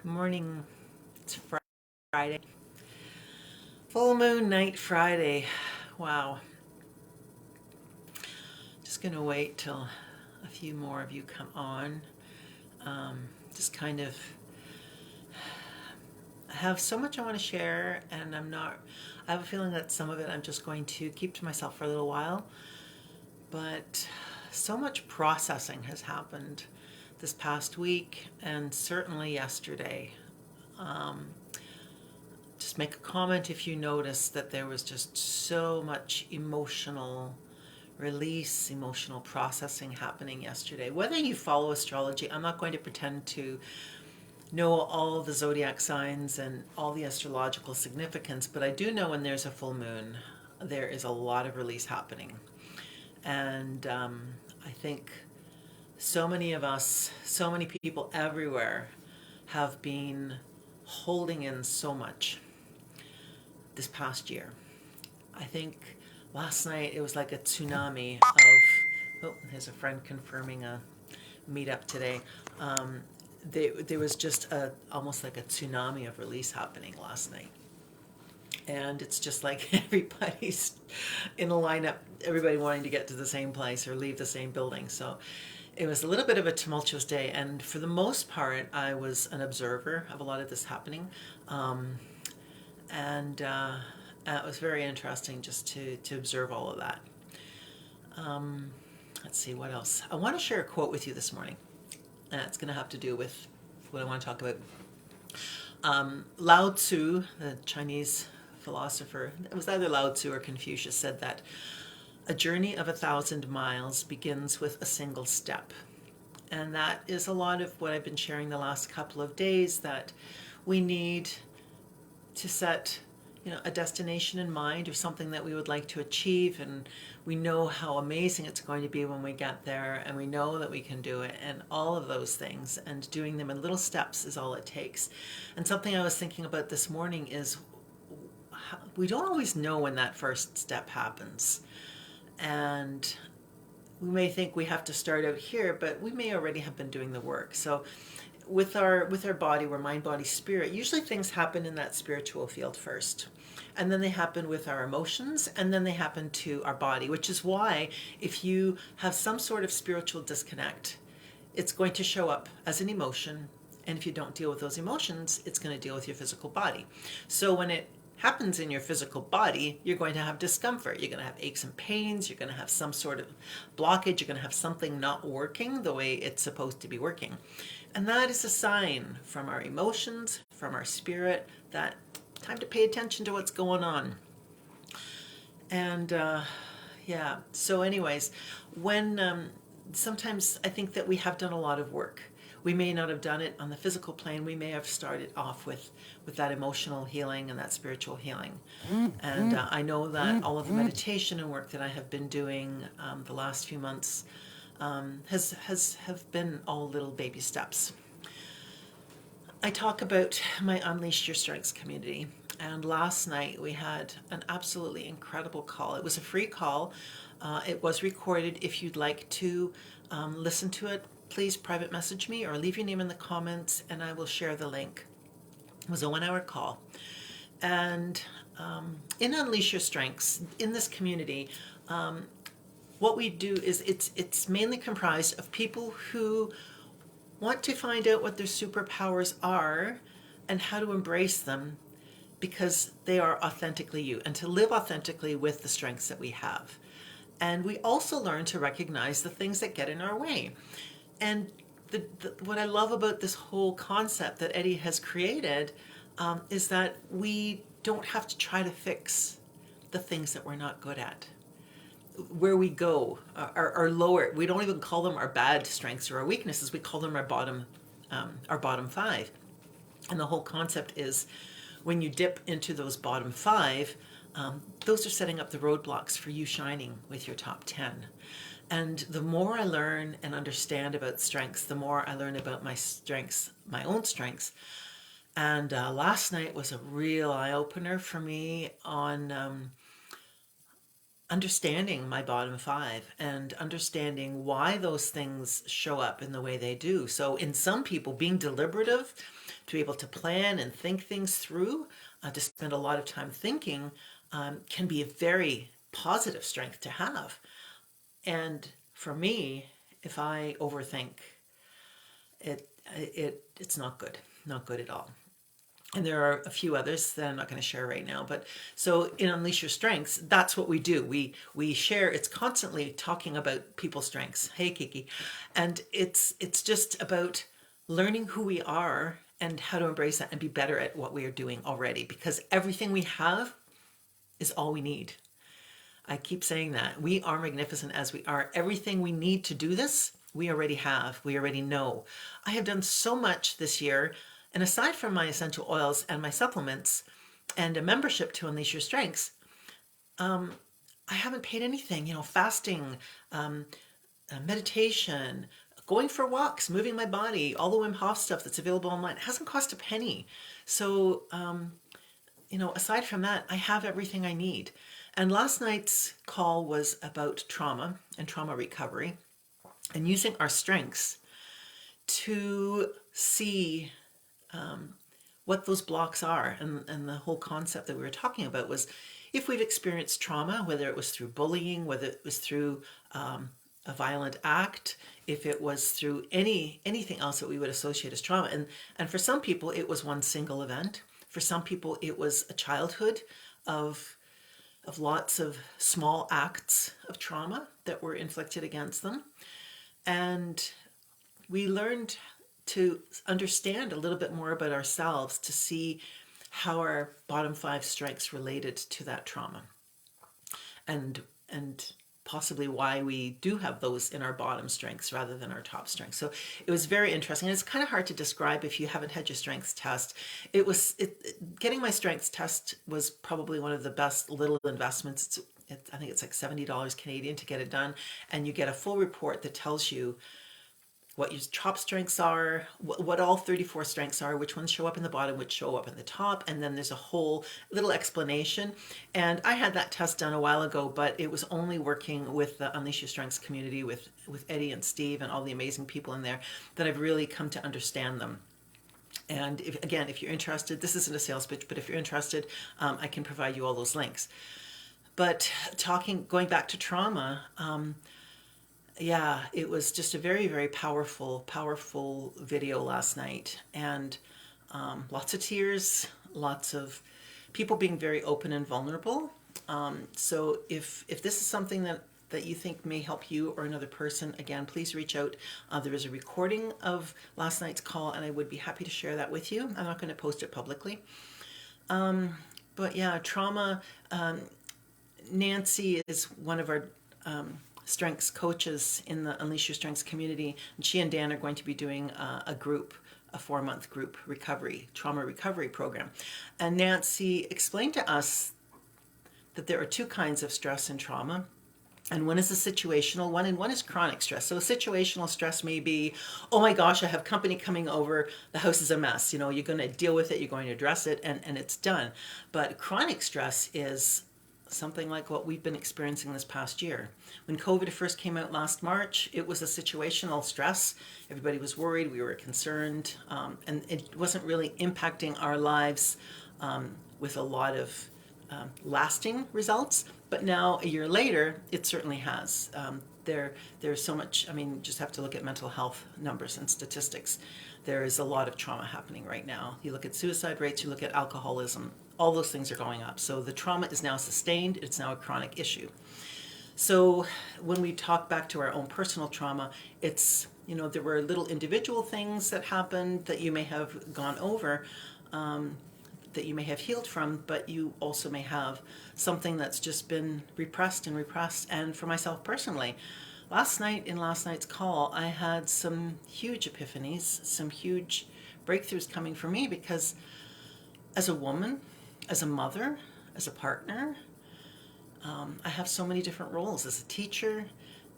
Good morning. It's Friday. Full moon night Friday. Wow. Just going to wait till a few more of you come on. Just kind of I have so much I want to share, and I have a feeling that some of it I'm just going to keep to myself for a little while. But so much processing has happened this past week and certainly yesterday. Just make a comment if you notice that there was just so much emotional release, emotional processing happening yesterday. Whether you follow astrology, I'm not going to pretend to know all the zodiac signs and all the astrological significance, but I do know when there's a full moon, there is a lot of release happening. And I think so many of us, so many people everywhere have been holding in so much this past year. I think last night it was like a tsunami of, oh, there's a friend confirming a meetup today. There was just almost like a tsunami of release happening last night. And it's just like everybody's in a lineup, everybody wanting to get to the same place or leave the same building. So it was a little bit of a tumultuous day. And for the most part, I was an observer of a lot of this happening. And it was very interesting just to observe all of that. Let's see, what else? I want to share a quote with you this morning. And it's going to have to do with what I want to talk about. Lao Tzu, the Chinese philosopher, it was either Lao Tzu or Confucius, said that a journey of 1,000 miles begins with a single step. And that is a lot of what I've been sharing the last couple of days, that we need to set a destination in mind or something that we would like to achieve, and we know how amazing it's going to be when we get there, and we know that we can do it, and all of those things, and doing them in little steps is all it takes. And something I was thinking about this morning is we don't always know when that first step happens, and we may think we have to start out here, but we may already have been doing the work. So with our body, we're mind, body, spirit. Usually things happen in that spiritual field first, and then they happen with our emotions, and then they happen to our body, which is why if you have some sort of spiritual disconnect, it's going to show up as an emotion, and if you don't deal with those emotions, it's going to deal with your physical body. So when it happens in your physical body, you're going to have discomfort. You're going to have aches and pains. You're going to have some sort of blockage. You're going to have something not working the way it's supposed to be working. And that is a sign from our emotions, from our spirit, that time to pay attention to what's going on. And yeah, so anyways, when sometimes I think that we have done a lot of work. We may not have done it on the physical plane. We may have started off with that emotional healing and that spiritual healing. And I know that all of the meditation and work that I have been doing the last few months have been all little baby steps. I talk about my Unleash Your Strengths community, and last night we had an absolutely incredible call. It was a free call. It was recorded. If you'd like to listen to it, please private message me or leave your name in the comments and I will share the link. It was a 1 hour call. And in Unleash Your Strengths, in this community, what we do is it's mainly comprised of people who want to find out what their superpowers are and how to embrace them because they are authentically you, and to live authentically with the strengths that we have. And we also learn to recognize the things that get in our way. And what I love about this whole concept that Eddie has created is that we don't have to try to fix the things that we're not good at. Where we go, our lower, we don't even call them our bad strengths or our weaknesses, we call them our bottom five. And the whole concept is when you dip into those bottom five, those are setting up the roadblocks for you shining with your top 10. And the more I learn and understand about strengths, the more I learn about my strengths, my own strengths. And last night was a real eye-opener for me on understanding my bottom five and understanding why those things show up in the way they do. So, in some people, being deliberative, to be able to plan and think things through, to spend a lot of time thinking, can be a very positive strength to have. And for me, if I overthink, it's not good, not good at all. And there are a few others that I'm not going to share right now. But so in Unleash Your Strengths, that's what we do. We share. It's constantly talking about people's strengths. Hey, Kiki, and it's just about learning who we are and how to embrace that and be better at what we are doing already. Because everything we have is all we need. I keep saying that. We are magnificent as we are. Everything we need to do this, we already have. We already know. I have done so much this year. And aside from my essential oils and my supplements and a membership to Unleash Your Strengths, I haven't paid anything. Fasting, meditation, going for walks, moving my body, all the Wim Hof stuff that's available online. It hasn't cost a penny. So, aside from that, I have everything I need. And last night's call was about trauma and trauma recovery and using our strengths to see what those blocks are. And the whole concept that we were talking about was if we've experienced trauma, whether it was through bullying, whether it was through a violent act, if it was through anything else that we would associate as trauma. And for some people, it was one single event. For some people, it was a childhood of lots of small acts of trauma that were inflicted against them. And we learned to understand a little bit more about ourselves, to see how our bottom five strengths related to that trauma. And possibly why we do have those in our bottom strengths rather than our top strengths. So it was very interesting. And it's kind of hard to describe if you haven't had your strengths test. Getting my strengths test was probably one of the best little investments. I think it's like $70 Canadian to get it done. And you get a full report that tells you what your top strengths are, what all 34 strengths are, which ones show up in the bottom, which show up in the top, and then there's a whole little explanation. And I had that test done a while ago, but it was only working with the Unleash Your Strengths community, with Eddie and Steve and all the amazing people in there, that I've really come to understand them. And if you're interested, this isn't a sales pitch, but if you're interested, I can provide you all those links. But going back to trauma, yeah, it was just a very, very powerful video last night. And lots of tears, lots of people being very open and vulnerable. So if this is something that you think may help you or another person, again, please reach out. There is a recording of last night's call, and I would be happy to share that with you. I'm not going to post it publicly. But yeah, trauma. Nancy is one of our strengths coaches in the Unleash Your Strengths community. And she and Dan are going to be doing a 4-month group trauma recovery program. And Nancy explained to us that there are two kinds of stress and trauma. And one is a situational one, and one is chronic stress. So situational stress may be, oh my gosh, I have company coming over, the house is a mess. You're going to deal with it, you're going to address it, and it's done. But chronic stress is something like what we've been experiencing this past year. When COVID first came out last March, it was a situational stress. Everybody was worried, we were concerned, and it wasn't really impacting our lives with a lot of lasting results. But now, a year later, it certainly has. There's so much, just have to look at mental health numbers and statistics. There is a lot of trauma happening right now. You look at suicide rates, you look at alcoholism, all those things are going up. So the trauma is now sustained, it's now a chronic issue. So when we talk back to our own personal trauma, it's, there were little individual things that happened that you may have gone over, that you may have healed from, but you also may have something that's just been repressed. And for myself personally, last night's call, I had some huge epiphanies, some huge breakthroughs coming for me, because as a woman, as a mother, as a partner, I have so many different roles as a teacher,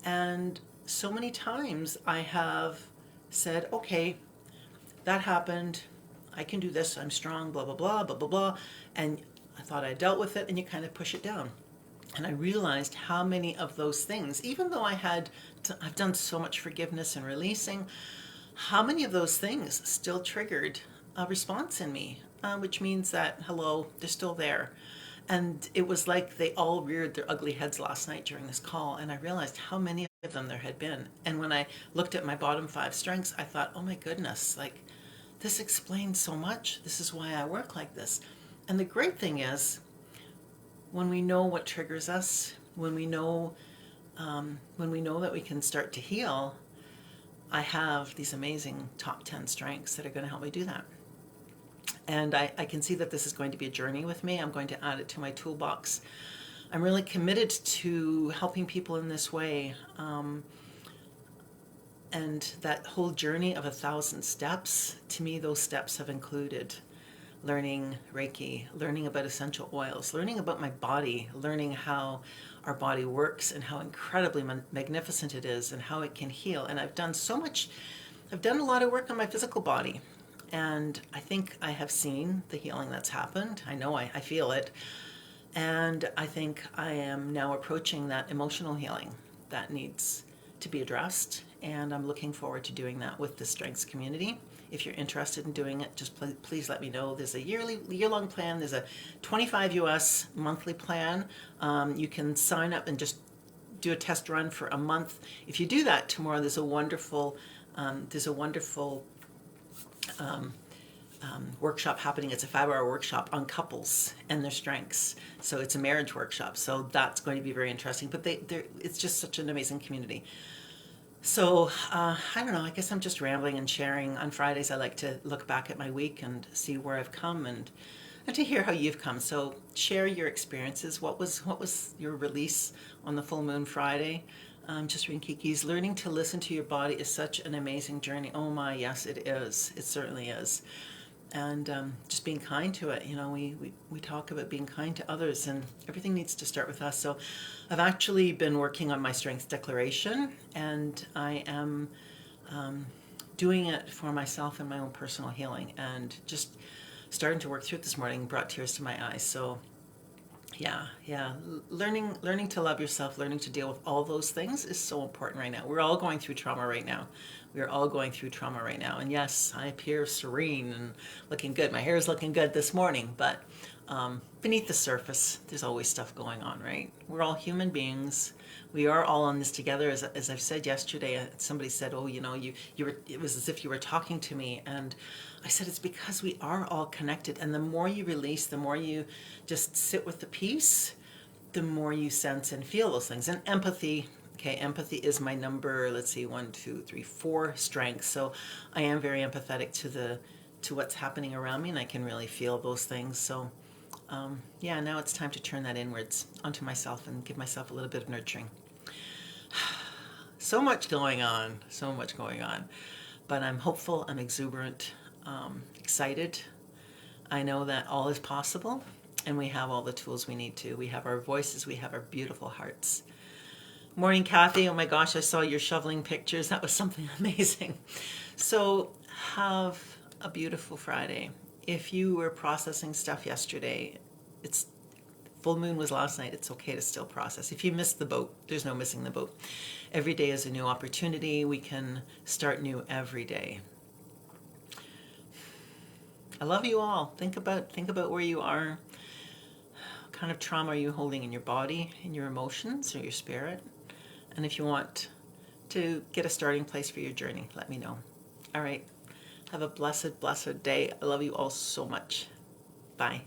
and so many times I have said, okay, that happened, I can do this, I'm strong, blah, blah, blah, blah, blah, blah, and I thought I dealt with it, and you kind of push it down. And I realized how many of those things, even though I've done so much forgiveness and releasing, how many of those things still triggered a response in me, which means that, hello, they're still there. And it was like they all reared their ugly heads last night during this call, and I realized how many of them there had been. And when I looked at my bottom 5 strengths, I thought, oh my goodness, like this explains so much. This is why I work like this. And the great thing is, when we know what triggers us, when we know that we can start to heal, I have these amazing top 10 strengths that are going to help me do that. And I can see that this is going to be a journey with me. I'm going to add it to my toolbox. I'm really committed to helping people in this way. And that whole journey of 1,000 steps, to me, those steps have included learning Reiki, learning about essential oils, learning about my body, learning how our body works and how incredibly magnificent it is and how it can heal. And I've done a lot of work on my physical body. And I think I have seen the healing that's happened. I know I feel it. And I think I am now approaching that emotional healing that needs to be addressed. And I'm looking forward to doing that with the Strengths community. If you're interested in doing it, just please let me know. There's a year-long plan. There's a 25 US monthly plan. You can sign up and just do a test run for a month. If you do that tomorrow, there's a wonderful workshop happening. It's a 5-hour workshop on couples and their strengths. So it's a marriage workshop. So that's going to be very interesting. But it's just such an amazing community. So I don't know, I guess I'm just rambling and sharing. On Fridays, I like to look back at my week and see where I've come and to hear how you've come. So share your experiences. What was your release on the full moon Friday? Just reading Kiki's. Learning to listen to your body is such an amazing journey. Oh my, yes, it is. It certainly is. And just being kind to it. You know, we talk about being kind to others, and everything needs to start with us. So I've actually been working on my strength declaration, and I am doing it for myself and my own personal healing, and just starting to work through it this morning brought tears to my eyes. So yeah, learning to love yourself, learning to deal with all those things is so important right now. We're all going through trauma right now. We're all going through trauma right now. And yes, I appear serene and looking good. My hair is looking good this morning, but beneath the surface, there's always stuff going on, right? We're all human beings. We are all on this together. As I've said yesterday, somebody said, "Oh, you know, you were." It was as if you were talking to me, and I said, "It's because we are all connected. And the more you release, the more you just sit with the peace, the more you sense and feel those things." And empathy. Okay, empathy is my number. Let's see, 1, 2, 3, 4 strengths. So I am very empathetic to what's happening around me, and I can really feel those things. So. Yeah, now it's time to turn that inwards onto myself and give myself a little bit of nurturing. So much going on, but I'm hopeful, I'm exuberant, excited. I know that all is possible, and we have all the tools we need to. We have our voices, we have our beautiful hearts. Morning, Kathy. Oh my gosh, I saw your shoveling pictures. That was something amazing. So have a beautiful Friday. If you were processing stuff yesterday, it's full moon was last night. It's okay to still process. If you missed the boat, there's no missing the boat. Every day is a new opportunity. We can start new every day. I love you all. Think about where you are. What kind of trauma are you holding in your body, in your emotions, or your spirit? And if you want to get a starting place for your journey, let me know. All right. Have a blessed, blessed day. I love you all so much. Bye.